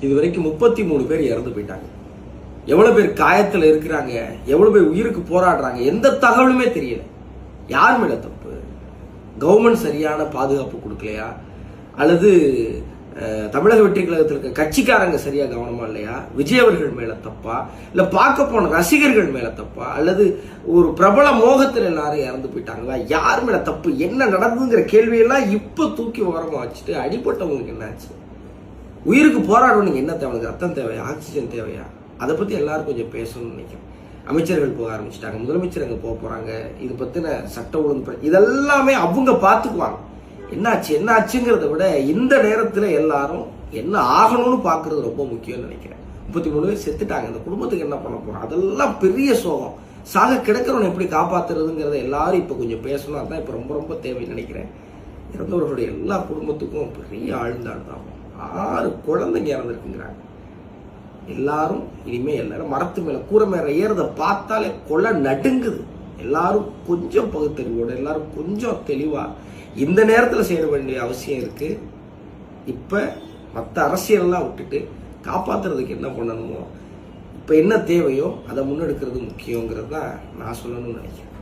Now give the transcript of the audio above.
இது வரைக்கும் 33 பேர் இறந்து போயிட்டாங்க. எவ்வளவு பேர் காயத்துல இருக்கிறாங்க, எவ்வளவு பேர் உயிருக்கு போராடுறாங்க, எந்த தகவலுமே தெரியல. யார் மேல தப்பு? கவர்மெண்ட் சரியான பாதுகாப்பு கொடுக்கலையா, அல்லது தமிழக வெற்றி கழகத்தில் இருக்க கட்சிக்காரங்க சரியா கவனமா இல்லையா, விஜய் அவர்கள் மேல தப்பா, இல்ல பார்க்க போன ரசிகர்கள் மேல தப்பா, அல்லது ஒரு பிரபல மோகத்தில் எல்லாரும் இறந்து போயிட்டாங்களா, யார் மேல தப்பு, என்ன நடந்துங்கிற கேள்வியெல்லாம் இப்ப தூக்கி ஓரமா வச்சுட்டு அடிப்பட்டவங்களுக்கு என்னாச்சு, உயிருக்கு போராடணும், என்ன தேவை, ரத்தம் தேவையா, ஆக்சிஜன் தேவையா, அதை பத்தி எல்லாரும் கொஞ்சம் பேசணும்னு நினைக்கிறேன். அமைச்சர்கள் போக ஆரம்பிச்சிட்டாங்க, முதலமைச்சர் அங்க போக போறாங்க, இது பத்தின சட்ட ஒழுங்கு இதெல்லாமே அவங்க பார்த்துக்குவாங்க. என்னாச்சுங்கிறத விட இந்த நேரத்துல எல்லாரும் என்ன ஆகணும்னு பாக்குறது ரொம்ப முக்கியம்னு நினைக்கிறேன். 33 பேர் செத்துட்டாங்க, இந்த குடும்பத்துக்கு என்ன பண்ண போறோம், அதெல்லாம் பெரிய சோகம். சாக கிடக்கிறவனை எப்படி காப்பாத்துறதுங்கிறத எல்லாரும் இப்ப கொஞ்சம் பேசணும். அதான் இப்ப ரொம்ப ரொம்ப தேவைன்னு நினைக்கிறேன். இறந்தவர்களுடைய எல்லா குடும்பத்துக்கும் பெரிய ஆழ்ந்த அனுதாபம். 6 குழந்தைங்க இறந்துருக்குங்கிறாங்க. எல்லாரும் இனிமே எல்லாரும் மரத்து மேல கூரை மேல ஏறத பார்த்தாலே கொலை நடுங்குது. எல்லாரும் கொஞ்சம் பகுத்தறிவோட, எல்லாரும் கொஞ்சம் தெளிவா இந்த நேரத்தில் செய்ய வேண்டிய அவசியம் இருக்கு. இப்ப மற்ற அரசியல்லாம் விட்டுட்டு காப்பாத்துறதுக்கு என்ன பண்ணணுமோ, இப்ப என்ன தேவையோ அதை முன்னெடுக்கிறது முக்கியங்கிறது தான் நான் சொல்லணும்னு நினைக்கிறேன்.